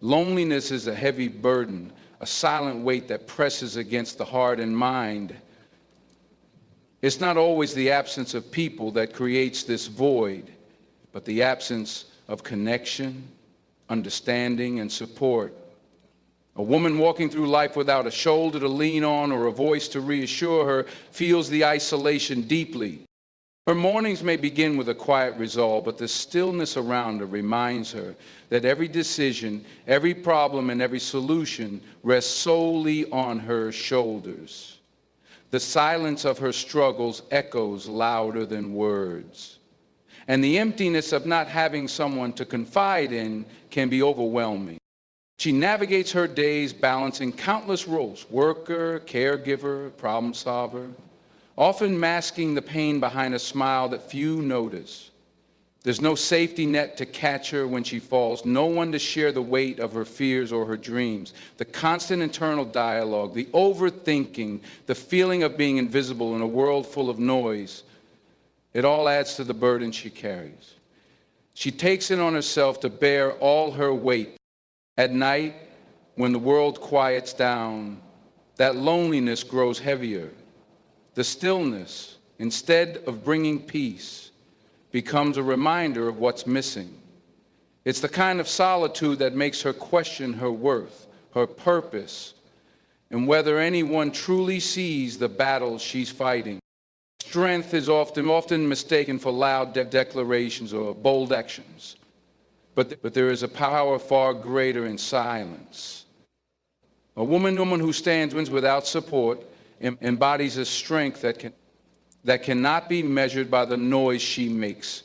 Loneliness is a heavy burden, a silent weight that presses against the heart and mind. It's not always the absence of people that creates this void, but the absence of connection, understanding, and support. A woman walking through life without a shoulder to lean on or a voice to reassure her feels the isolation deeply. Her mornings may begin with a quiet resolve, but the stillness around her reminds her that every decision, every problem, and every solution rests solely on her shoulders. The silence of her struggles echoes louder than words. And the emptiness of not having someone to confide in can be overwhelming. She navigates her days balancing countless roles: worker, caregiver, problem solver, often masking the pain behind a smile that few notice. There's no safety net to catch her when she falls, no one to share the weight of her fears or her dreams. The constant internal dialogue, the overthinking, the feeling of being invisible in a world full of noise, it all adds to the burden she carries. She takes it on herself to bear all her weight. At night, when the world quiets down, that loneliness grows heavier. The stillness, instead of bringing peace, becomes a reminder of what's missing. It's the kind of solitude that makes her question her worth, her purpose, and whether anyone truly sees the battles she's fighting. Strength is often mistaken for loud declarations or bold actions. But there is a power far greater in silence. A woman who stands without support embodies a strength that cannot be measured by the noise she makes,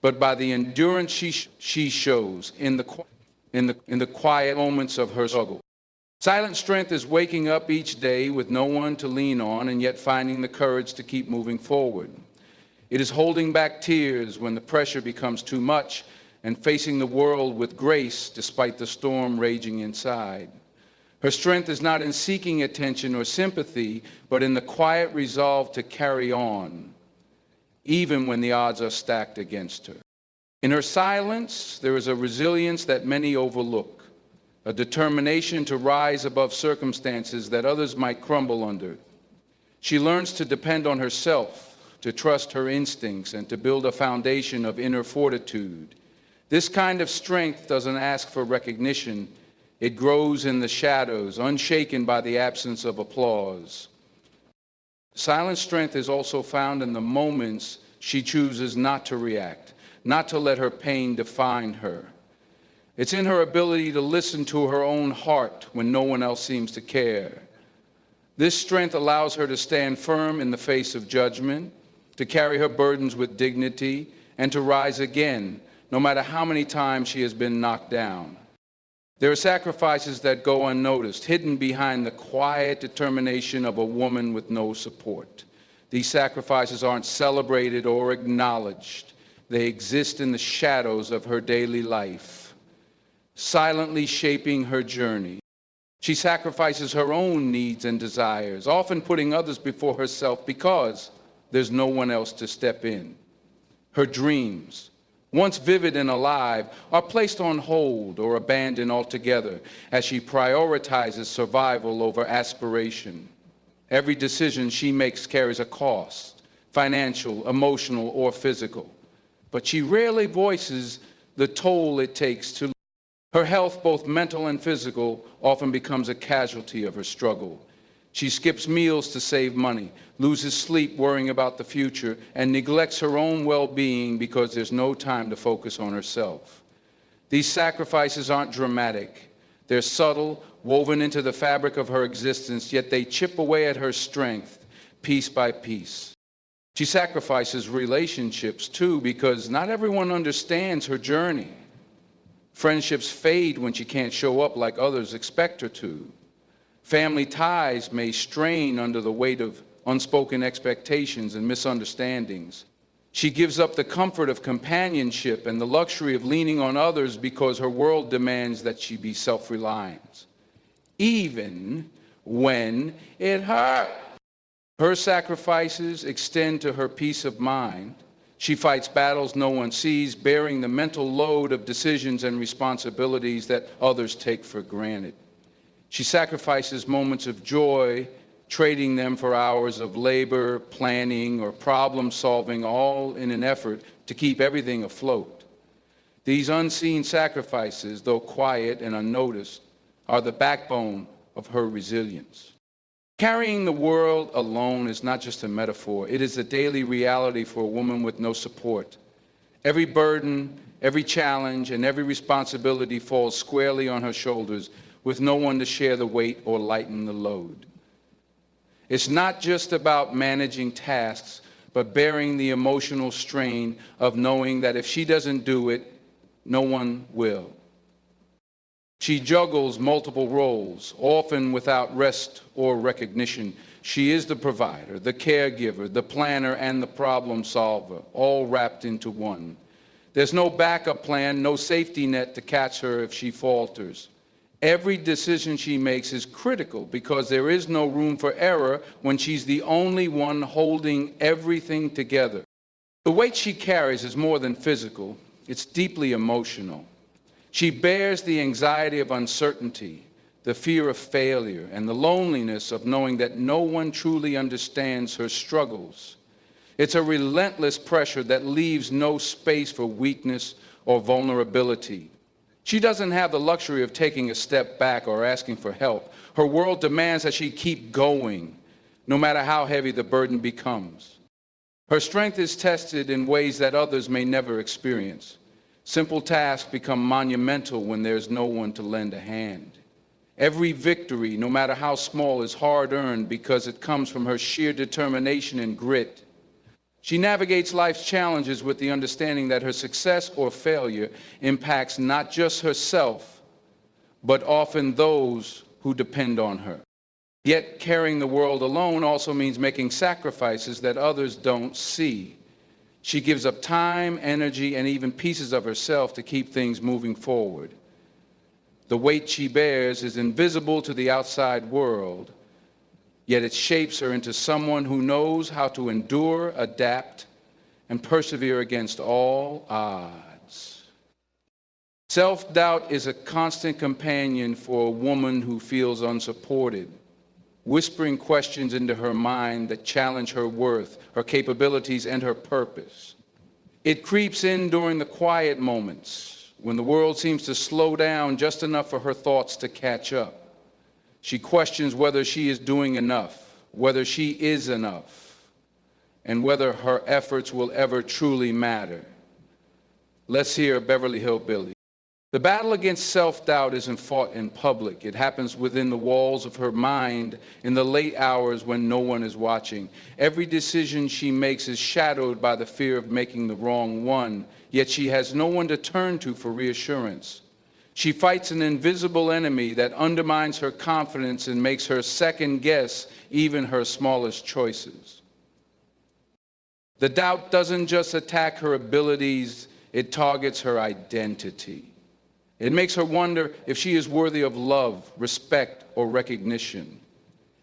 but by the endurance she shows in the quiet moments of her struggle. Silent strength is waking up each day with no one to lean on and yet finding the courage to keep moving forward. It is holding back tears when the pressure becomes too much and facing the world with grace despite the storm raging inside. Her strength is not in seeking attention or sympathy, but in the quiet resolve to carry on, even when the odds are stacked against her. In her silence, there is a resilience that many overlook, a determination to rise above circumstances that others might crumble under. She learns to depend on herself, to trust her instincts, and to build a foundation of inner fortitude. This kind of strength doesn't ask for recognition. It grows in the shadows, unshaken by the absence of applause. Silent strength is also found in the moments she chooses not to react, not to let her pain define her. It's in her ability to listen to her own heart when no one else seems to care. This strength allows her to stand firm in the face of judgment, to carry her burdens with dignity, and to rise again, no matter how many times she has been knocked down. There are sacrifices that go unnoticed, hidden behind the quiet determination of a woman with no support. These sacrifices aren't celebrated or acknowledged. They exist in the shadows of her daily life, silently shaping her journey. She sacrifices her own needs and desires, often putting others before herself because there's no one else to step in. Her dreams, once vivid and alive, are placed on hold or abandoned altogether as she prioritizes survival over aspiration. Every decision she makes carries a cost, financial, emotional, or physical. But she rarely voices the toll it takes to live. Her health, both mental and physical, often becomes a casualty of her struggle. She skips meals to save money, loses sleep worrying about the future, and neglects her own well-being because there's no time to focus on herself. These sacrifices aren't dramatic. They're subtle, woven into the fabric of her existence, yet they chip away at her strength, piece by piece. She sacrifices relationships, too, because not everyone understands her journey. Friendships fade when she can't show up like others expect her to. Family ties may strain under the weight of unspoken expectations and misunderstandings. She gives up the comfort of companionship and the luxury of leaning on others because her world demands that she be self-reliant, even when it hurts. Her sacrifices extend to her peace of mind. She fights battles no one sees, bearing the mental load of decisions and responsibilities that others take for granted. She sacrifices moments of joy, trading them for hours of labor, planning, or problem solving, all in an effort to keep everything afloat. These unseen sacrifices, though quiet and unnoticed, are the backbone of her resilience. Carrying the world alone is not just a metaphor. It is a daily reality for a woman with no support. Every burden, every challenge, and every responsibility falls squarely on her shoulders with no one to share the weight or lighten the load. It's not just about managing tasks, but bearing the emotional strain of knowing that if she doesn't do it, no one will. She juggles multiple roles, often without rest or recognition. She is the provider, the caregiver, the planner, and the problem solver, all wrapped into one. There's no backup plan, no safety net to catch her if she falters. Every decision she makes is critical because there is no room for error when she's the only one holding everything together. The weight she carries is more than physical, it's deeply emotional. She bears the anxiety of uncertainty, the fear of failure, and the loneliness of knowing that no one truly understands her struggles. It's a relentless pressure that leaves no space for weakness or vulnerability. She doesn't have the luxury of taking a step back or asking for help. Her world demands that she keep going, no matter how heavy the burden becomes. Her strength is tested in ways that others may never experience. Simple tasks become monumental when there's no one to lend a hand. Every victory, no matter how small, is hard-earned because it comes from her sheer determination and grit. She navigates life's challenges with the understanding that her success or failure impacts not just herself, but often those who depend on her. Yet carrying the world alone also means making sacrifices that others don't see. She gives up time, energy, and even pieces of herself to keep things moving forward. The weight she bears is invisible to the outside world, yet it shapes her into someone who knows how to endure, adapt, and persevere against all odds. Self-doubt is a constant companion for a woman who feels unsupported, whispering questions into her mind that challenge her worth, her capabilities, and her purpose. It creeps in during the quiet moments, when the world seems to slow down just enough for her thoughts to catch up. She questions whether she is doing enough, whether she is enough, and whether her efforts will ever truly matter. Let's hear Beverly Hillbilly. The battle against self-doubt isn't fought in public. It happens within the walls of her mind in the late hours when no one is watching. Every decision she makes is shadowed by the fear of making the wrong one, yet she has no one to turn to for reassurance. She fights an invisible enemy that undermines her confidence and makes her second-guess even her smallest choices. The doubt doesn't just attack her abilities, it targets her identity. It makes her wonder if she is worthy of love, respect, or recognition.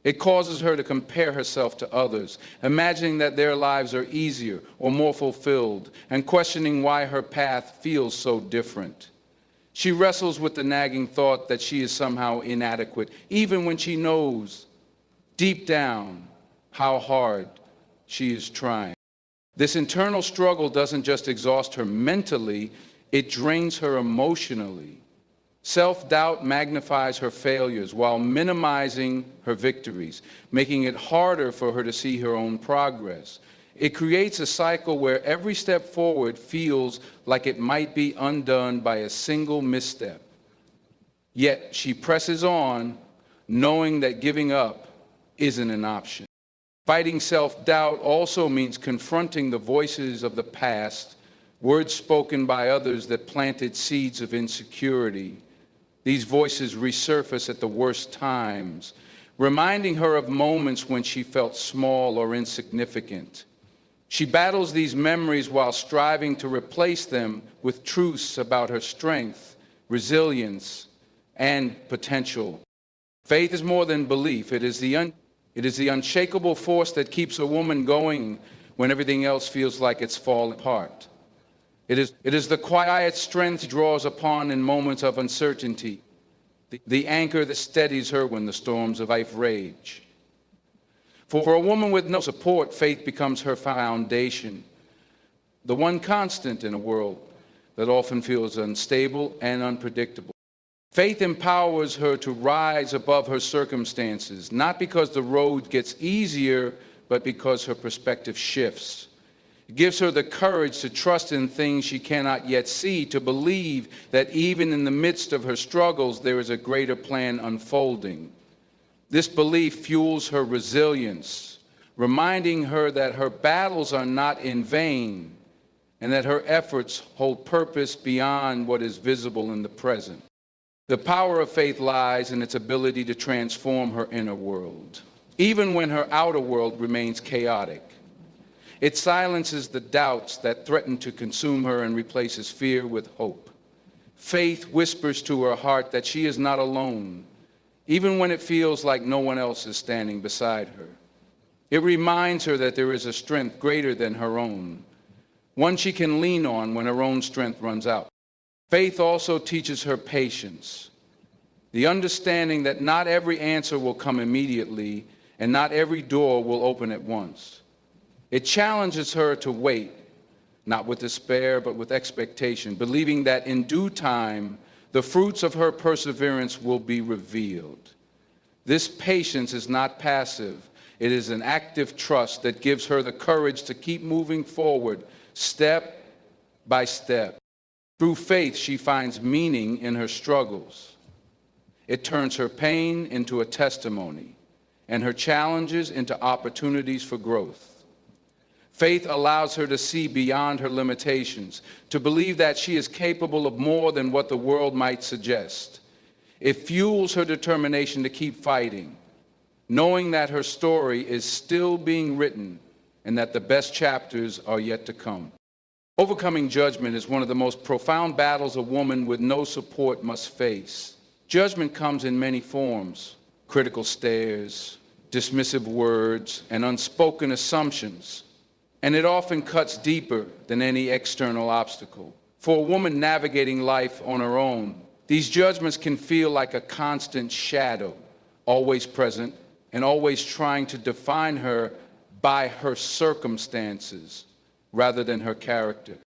It causes her to compare herself to others, imagining that their lives are easier or more fulfilled, and questioning why her path feels so different. She wrestles with the nagging thought that she is somehow inadequate, even when she knows deep down how hard she is trying. This internal struggle doesn't just exhaust her mentally, it drains her emotionally. Self-doubt magnifies her failures while minimizing her victories, making it harder for her to see her own progress. It creates a cycle where every step forward feels like it might be undone by a single misstep. Yet she presses on, knowing that giving up isn't an option. Fighting self-doubt also means confronting the voices of the past, words spoken by others that planted seeds of insecurity. These voices resurface at the worst times, reminding her of moments when she felt small or insignificant. She battles these memories while striving to replace them with truths about her strength, resilience, and potential. Faith is more than belief. It is the unshakable force that keeps a woman going when everything else feels like it's falling apart. It is the quiet strength she draws upon in moments of uncertainty, the anchor that steadies her when the storms of life rage. For a woman with no support, faith becomes her foundation, the one constant in a world that often feels unstable and unpredictable. Faith empowers her to rise above her circumstances, not because the road gets easier, but because her perspective shifts. It gives her the courage to trust in things she cannot yet see, to believe that even in the midst of her struggles, there is a greater plan unfolding. This belief fuels her resilience, reminding her that her battles are not in vain and that her efforts hold purpose beyond what is visible in the present. The power of faith lies in its ability to transform her inner world, even when her outer world remains chaotic. It silences the doubts that threaten to consume her and replaces fear with hope. Faith whispers to her heart that she is not alone, even when it feels like no one else is standing beside her. It reminds her that there is a strength greater than her own, one she can lean on when her own strength runs out. Faith also teaches her patience, the understanding that not every answer will come immediately and not every door will open at once. It challenges her to wait, not with despair, but with expectation, believing that in due time, the fruits of her perseverance will be revealed. This patience is not passive. It is an active trust that gives her the courage to keep moving forward, step by step. Through faith, she finds meaning in her struggles. It turns her pain into a testimony and her challenges into opportunities for growth. Faith allows her to see beyond her limitations, to believe that she is capable of more than what the world might suggest. It fuels her determination to keep fighting, knowing that her story is still being written and that the best chapters are yet to come. Overcoming judgment is one of the most profound battles a woman with no support must face. Judgment comes in many forms: critical stares, dismissive words, and unspoken assumptions. And it often cuts deeper than any external obstacle. For a woman navigating life on her own, these judgments can feel like a constant shadow, always present and always trying to define her by her circumstances rather than her character.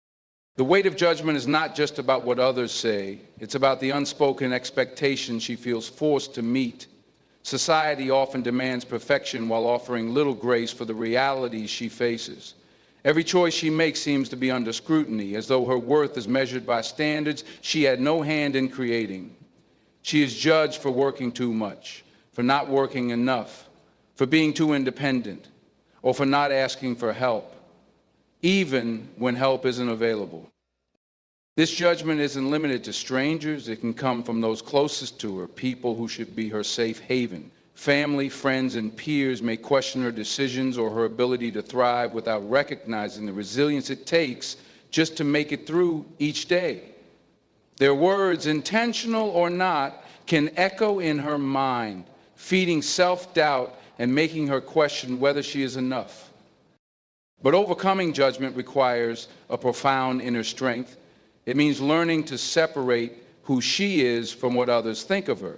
The weight of judgment is not just about what others say, it's about the unspoken expectations she feels forced to meet. Society often demands perfection while offering little grace for the realities she faces. Every choice she makes seems to be under scrutiny, as though her worth is measured by standards she had no hand in creating. She is judged for working too much, for not working enough, for being too independent, or for not asking for help, even when help isn't available. This judgment isn't limited to strangers. It can come from those closest to her, people who should be her safe haven. Family, friends, and peers may question her decisions or her ability to thrive without recognizing the resilience it takes just to make it through each day. Their words, intentional or not, can echo in her mind, feeding self-doubt and making her question whether she is enough. But overcoming judgment requires a profound inner strength. It means learning to separate who she is from what others think of her.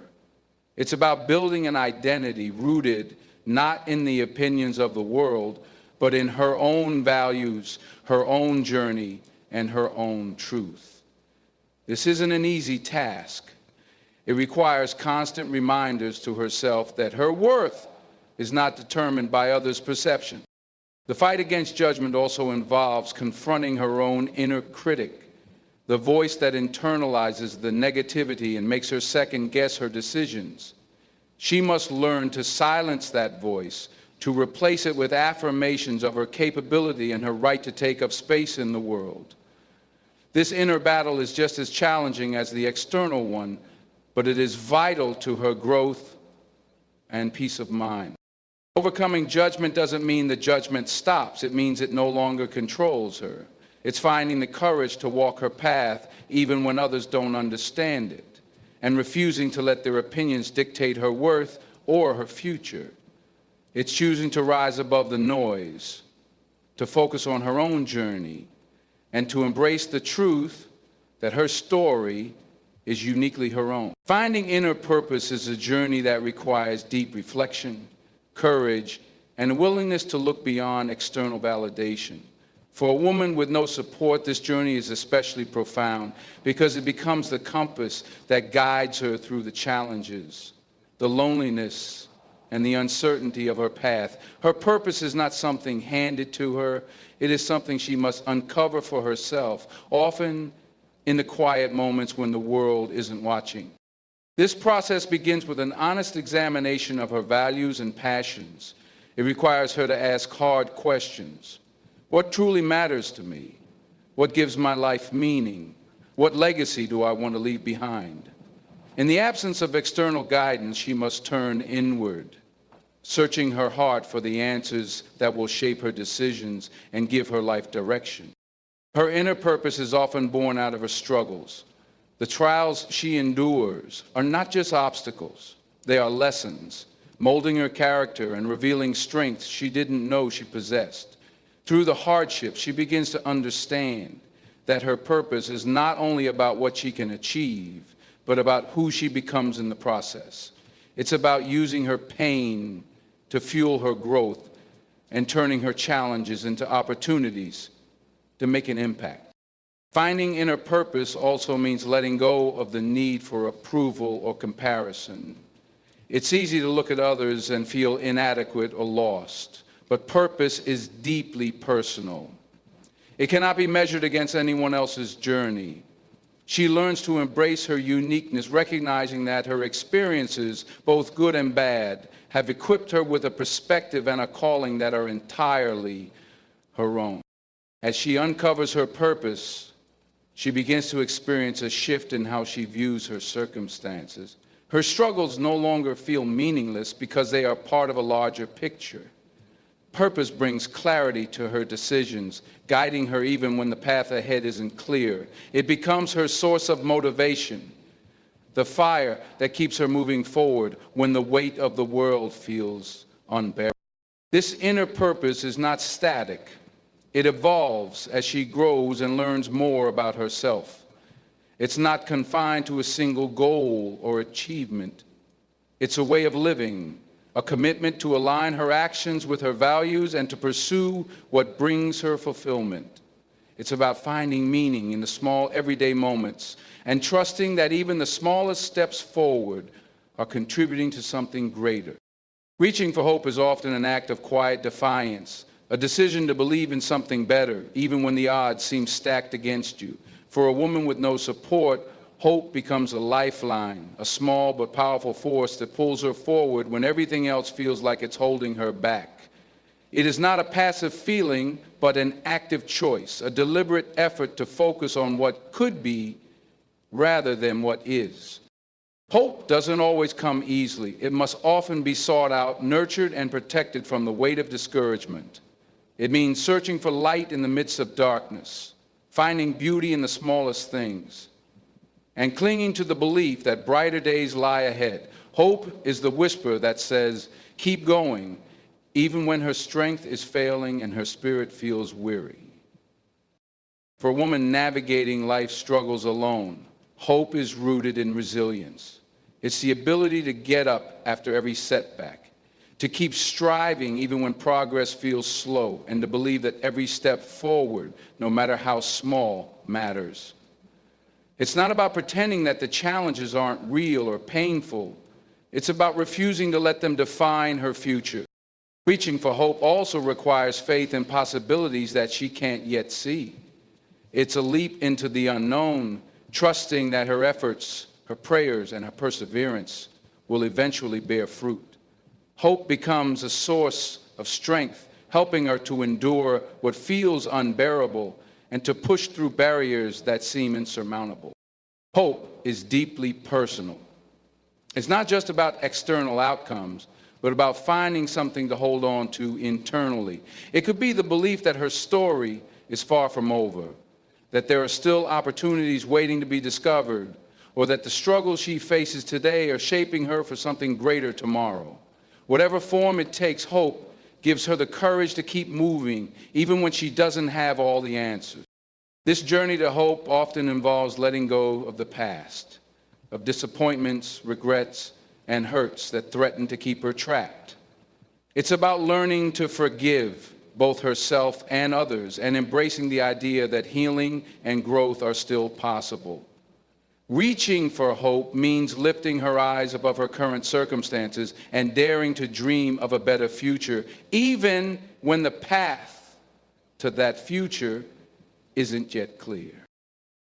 It's about building an identity rooted not in the opinions of the world, but in her own values, her own journey, and her own truth. This isn't an easy task. It requires constant reminders to herself that her worth is not determined by others' perception. The fight against judgment also involves confronting her own inner critic, the voice that internalizes the negativity and makes her second-guess her decisions. She must learn to silence that voice, to replace it with affirmations of her capability and her right to take up space in the world. This inner battle is just as challenging as the external one, but it is vital to her growth and peace of mind. Overcoming judgment doesn't mean the judgment stops. It means it no longer controls her. It's finding the courage to walk her path even when others don't understand it, and refusing to let their opinions dictate her worth or her future. It's choosing to rise above the noise, to focus on her own journey, and to embrace the truth that her story is uniquely her own. Finding inner purpose is a journey that requires deep reflection, courage, and a willingness to look beyond external validation. For a woman with no support, this journey is especially profound because it becomes the compass that guides her through the challenges, the loneliness, and the uncertainty of her path. Her purpose is not something handed to her. It is something she must uncover for herself, often in the quiet moments when the world isn't watching. This process begins with an honest examination of her values and passions. It requires her to ask hard questions. What truly matters to me? What gives my life meaning? What legacy do I want to leave behind? In the absence of external guidance, she must turn inward, searching her heart for the answers that will shape her decisions and give her life direction. Her inner purpose is often born out of her struggles. The trials she endures are not just obstacles, they are lessons, molding her character and revealing strengths she didn't know she possessed. Through the hardships, she begins to understand that her purpose is not only about what she can achieve, but about who she becomes in the process. It's about using her pain to fuel her growth and turning her challenges into opportunities to make an impact. Finding inner purpose also means letting go of the need for approval or comparison. It's easy to look at others and feel inadequate or lost, but purpose is deeply personal. It cannot be measured against anyone else's journey. She learns to embrace her uniqueness, recognizing that her experiences, both good and bad, have equipped her with a perspective and a calling that are entirely her own. As she uncovers her purpose, she begins to experience a shift in how she views her circumstances. Her struggles no longer feel meaningless because they are part of a larger picture. Purpose brings clarity to her decisions, guiding her even when the path ahead isn't clear. It becomes her source of motivation, the fire that keeps her moving forward when the weight of the world feels unbearable. This inner purpose is not static. It evolves as she grows and learns more about herself. It's not confined to a single goal or achievement. It's a way of living, a commitment to align her actions with her values and to pursue what brings her fulfillment. It's about finding meaning in the small everyday moments and trusting that even the smallest steps forward are contributing to something greater. Reaching for hope is often an act of quiet defiance, a decision to believe in something better, even when the odds seem stacked against you. For a woman with no support, hope becomes a lifeline, a small but powerful force that pulls her forward when everything else feels like it's holding her back. It is not a passive feeling, but an active choice, a deliberate effort to focus on what could be rather than what is. Hope doesn't always come easily. It must often be sought out, nurtured, and protected from the weight of discouragement. It means searching for light in the midst of darkness, finding beauty in the smallest things, and clinging to the belief that brighter days lie ahead. Hope is the whisper that says, keep going, even when her strength is failing and her spirit feels weary. For a woman navigating life's struggles alone, hope is rooted in resilience. It's the ability to get up after every setback, to keep striving even when progress feels slow, and to believe that every step forward, no matter how small, matters. It's not about pretending that the challenges aren't real or painful. It's about refusing to let them define her future. Reaching for hope also requires faith in possibilities that she can't yet see. It's a leap into the unknown, trusting that her efforts, her prayers, and her perseverance will eventually bear fruit. Hope becomes a source of strength, helping her to endure what feels unbearable and to push through barriers that seem insurmountable. Hope is deeply personal. It's not just about external outcomes, but about finding something to hold on to internally. It could be the belief that her story is far from over, that there are still opportunities waiting to be discovered, or that the struggles she faces today are shaping her for something greater tomorrow. Whatever form it takes, hope gives her the courage to keep moving, even when she doesn't have all the answers. This journey to hope often involves letting go of the past, of disappointments, regrets, and hurts that threaten to keep her trapped. It's about learning to forgive both herself and others, and embracing the idea that healing and growth are still possible. Reaching for hope means lifting her eyes above her current circumstances and daring to dream of a better future, even when the path to that future isn't yet clear.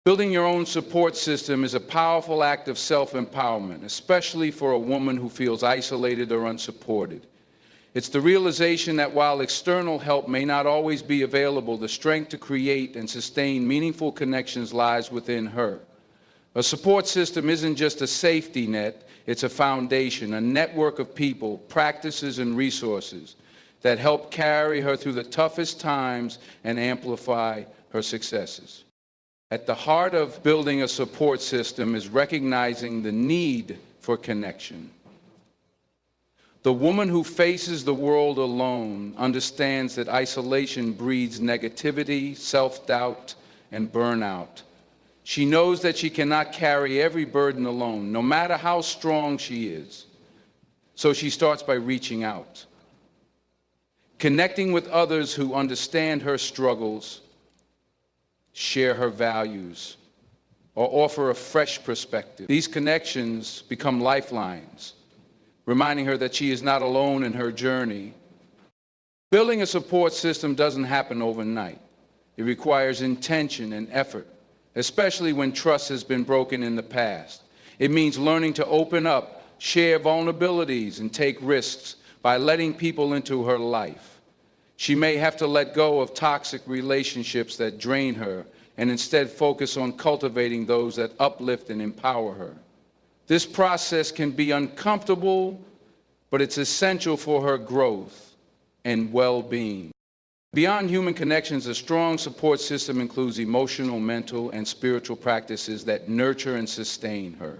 Building your own support system is a powerful act of self-empowerment, especially for a woman who feels isolated or unsupported. It's the realization that while external help may not always be available, the strength to create and sustain meaningful connections lies within her. A support system isn't just a safety net, it's a foundation, a network of people, practices, and resources that help carry her through the toughest times and amplify her successes. At the heart of building a support system is recognizing the need for connection. The woman who faces the world alone understands that isolation breeds negativity, self-doubt, and burnout. She knows that she cannot carry every burden alone, no matter how strong she is. So she starts by reaching out, connecting with others who understand her struggles, share her values, or offer a fresh perspective. These connections become lifelines, reminding her that she is not alone in her journey. Building a support system doesn't happen overnight. It requires intention and effort, especially when trust has been broken in the past. It means learning to open up, share vulnerabilities, and take risks by letting people into her life. She may have to let go of toxic relationships that drain her and instead focus on cultivating those that uplift and empower her. This process can be uncomfortable, but it's essential for her growth and well-being. Beyond human connections, a strong support system includes emotional, mental, and spiritual practices that nurture and sustain her.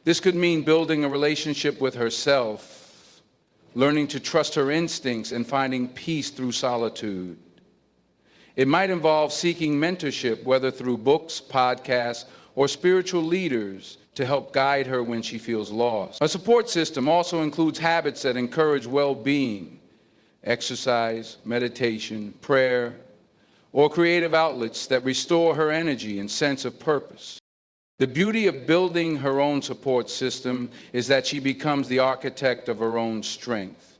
This could mean building a relationship with herself, learning to trust her instincts, and finding peace through solitude. It might involve seeking mentorship, whether through books, podcasts, or spiritual leaders, to help guide her when she feels lost. A support system also includes habits that encourage well-being, exercise, meditation, prayer, or creative outlets that restore her energy and sense of purpose. The beauty of building her own support system is that she becomes the architect of her own strength.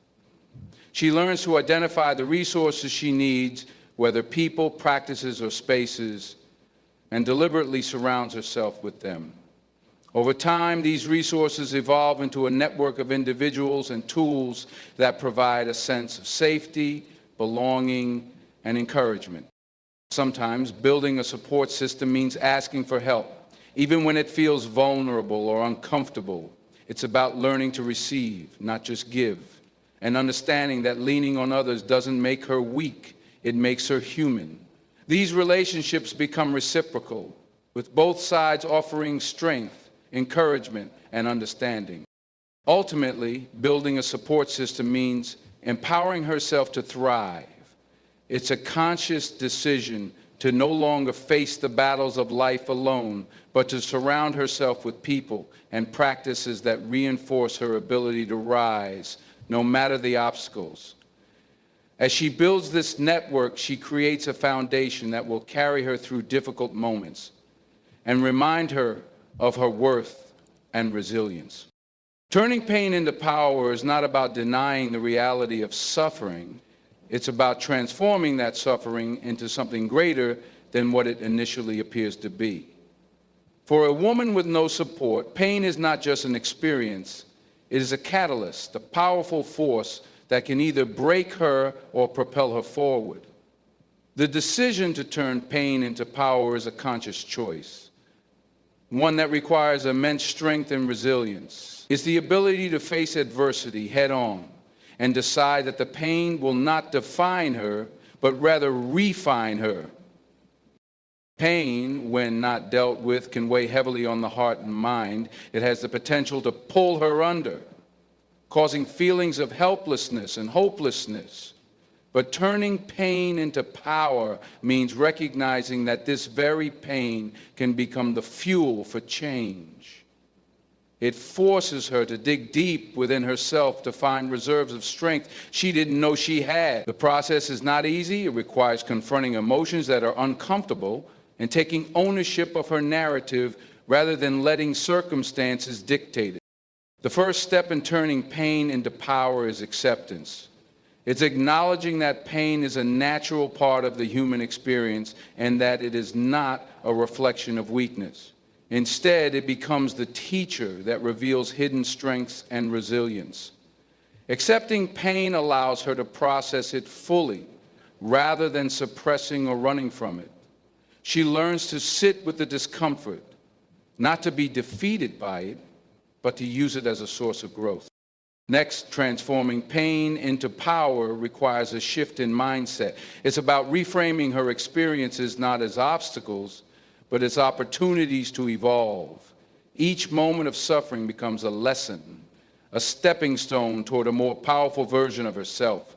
She learns to identify the resources she needs, whether people, practices, or spaces, and deliberately surrounds herself with them. Over time, these resources evolve into a network of individuals and tools that provide a sense of safety, belonging, and encouragement. Sometimes building a support system means asking for help, even when it feels vulnerable or uncomfortable. It's about learning to receive, not just give, and understanding that leaning on others doesn't make her weak, it makes her human. These relationships become reciprocal, with both sides offering strength, encouragement, and understanding. Ultimately, building a support system means empowering herself to thrive. It's a conscious decision to no longer face the battles of life alone, but to surround herself with people and practices that reinforce her ability to rise, no matter the obstacles. As she builds this network, she creates a foundation that will carry her through difficult moments and remind her of her worth and resilience. Turning pain into power is not about denying the reality of suffering. It's about transforming that suffering into something greater than what it initially appears to be. For a woman with no support, pain is not just an experience. It is a catalyst, a powerful force that can either break her or propel her forward. The decision to turn pain into power is a conscious choice, one that requires immense strength and resilience. It's the ability to face adversity head-on and decide that the pain will not define her, but rather refine her. Pain, when not dealt with, can weigh heavily on the heart and mind. It has the potential to pull her under, causing feelings of helplessness and hopelessness. But turning pain into power means recognizing that this very pain can become the fuel for change. It forces her to dig deep within herself to find reserves of strength she didn't know she had. The process is not easy. It requires confronting emotions that are uncomfortable and taking ownership of her narrative rather than letting circumstances dictate it. The first step in turning pain into power is acceptance. It's acknowledging that pain is a natural part of the human experience and that it is not a reflection of weakness. Instead, it becomes the teacher that reveals hidden strengths and resilience. Accepting pain allows her to process it fully rather than suppressing or running from it. She learns to sit with the discomfort, not to be defeated by it, but to use it as a source of growth. Next, transforming pain into power requires a shift in mindset. It's about reframing her experiences not as obstacles, but as opportunities to evolve. Each moment of suffering becomes a lesson, a stepping stone toward a more powerful version of herself.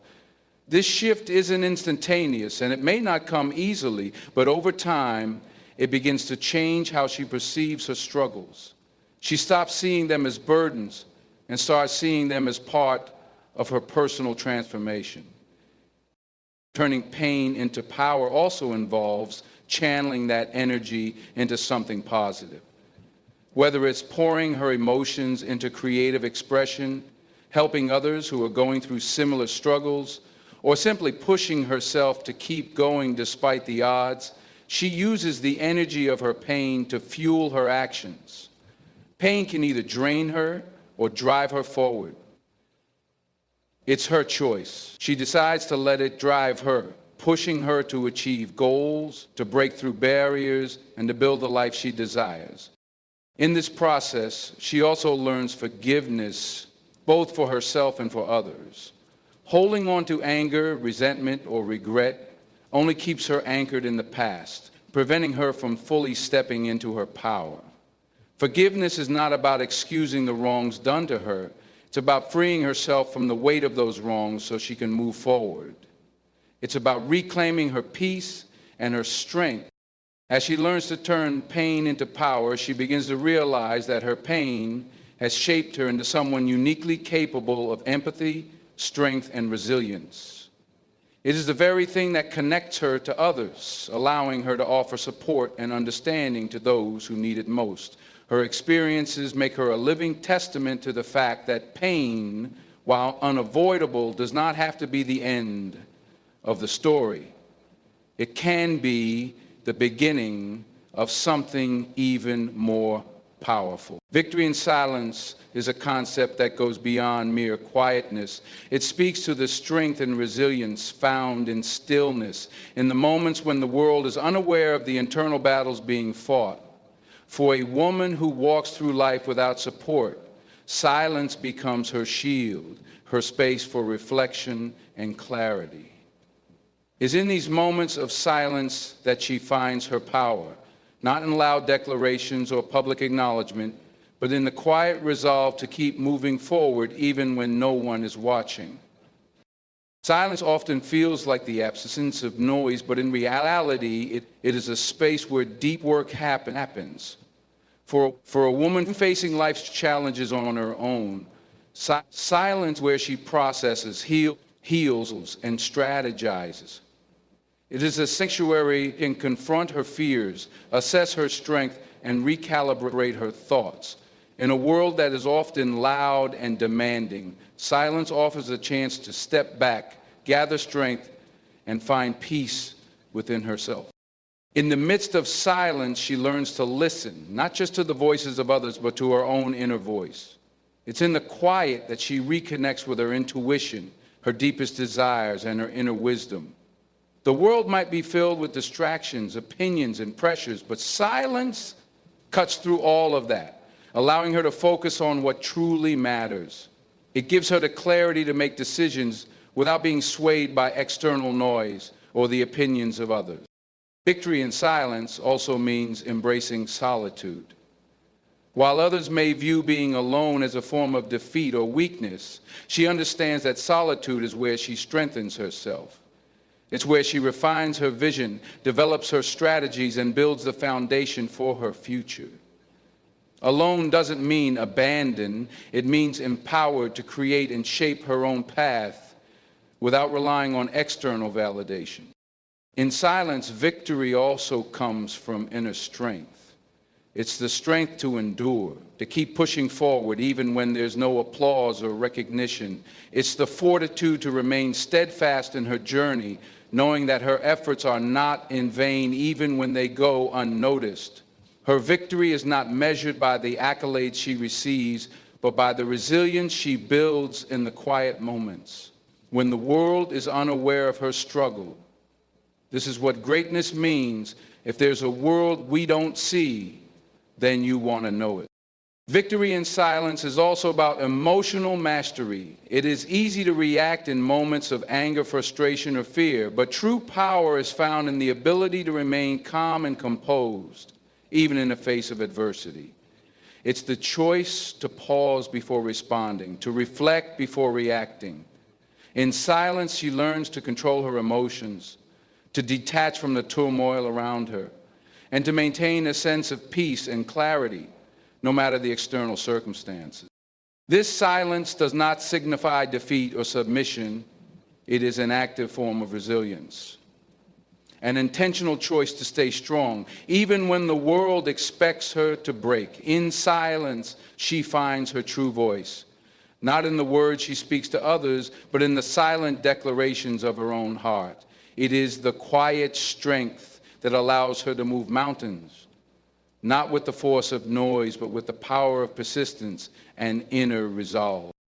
This shift isn't instantaneous, and it may not come easily, but over time, it begins to change how she perceives her struggles. She stops seeing them as burdens and starts seeing them as part of her personal transformation. Turning pain into power also involves channeling that energy into something positive. Whether it's pouring her emotions into creative expression, helping others who are going through similar struggles, or simply pushing herself to keep going despite the odds, she uses the energy of her pain to fuel her actions. Pain can either drain her or drive her forward. It's her choice. She decides to let it drive her, pushing her to achieve goals, to break through barriers, and to build the life she desires. In this process, she also learns forgiveness, both for herself and for others. Holding on to anger, resentment, or regret only keeps her anchored in the past, preventing her from fully stepping into her power. Forgiveness is not about excusing the wrongs done to her. It's about freeing herself from the weight of those wrongs so she can move forward. It's about reclaiming her peace and her strength. As she learns to turn pain into power, she begins to realize that her pain has shaped her into someone uniquely capable of empathy, strength, and resilience. It is the very thing that connects her to others, allowing her to offer support and understanding to those who need it most. Her experiences make her a living testament to the fact that pain, while unavoidable, does not have to be the end of the story. It can be the beginning of something even more powerful. Victory in silence is a concept that goes beyond mere quietness. It speaks to the strength and resilience found in stillness, in the moments when the world is unaware of the internal battles being fought. For a woman who walks through life without support, silence becomes her shield, her space for reflection and clarity. It's in these moments of silence that she finds her power, not in loud declarations or public acknowledgement, but in the quiet resolve to keep moving forward even when no one is watching. Silence often feels like the absence of noise, but in reality, it is a space where deep work happens. For a woman facing life's challenges on her own, silence where she processes, heals, and strategizes. It is a sanctuary that can confront her fears, assess her strength, and recalibrate her thoughts. In a world that is often loud and demanding, silence offers a chance to step back, gather strength, and find peace within herself. In the midst of silence, she learns to listen, not just to the voices of others, but to her own inner voice. It's in the quiet that she reconnects with her intuition, her deepest desires, and her inner wisdom. The world might be filled with distractions, opinions, and pressures, but silence cuts through all of that, allowing her to focus on what truly matters. It gives her the clarity to make decisions without being swayed by external noise or the opinions of others. Victory in silence also means embracing solitude. While others may view being alone as a form of defeat or weakness, she understands that solitude is where she strengthens herself. It's where she refines her vision, develops her strategies, and builds the foundation for her future. Alone doesn't mean abandon. It means empowered to create and shape her own path without relying on external validation. In silence, victory also comes from inner strength. It's the strength to endure, to keep pushing forward even when there's no applause or recognition. It's the fortitude to remain steadfast in her journey, knowing that her efforts are not in vain even when they go unnoticed. Her victory is not measured by the accolades she receives, but by the resilience she builds in the quiet moments, when the world is unaware of her struggle. This is what greatness means. If there's a world we don't see, then you want to know it. Victory in silence is also about emotional mastery. It is easy to react in moments of anger, frustration, or fear, but true power is found in the ability to remain calm and composed, even in the face of adversity. It's the choice to pause before responding, to reflect before reacting. In silence, she learns to control her emotions, to detach from the turmoil around her, and to maintain a sense of peace and clarity, no matter the external circumstances. This silence does not signify defeat or submission. It is an active form of resilience, an intentional choice to stay strong, even when the world expects her to break. In silence, she finds her true voice, not in the words she speaks to others, but in the silent declarations of her own heart. It is the quiet strength that allows her to move mountains, not with the force of noise, but with the power of persistence and inner resolve.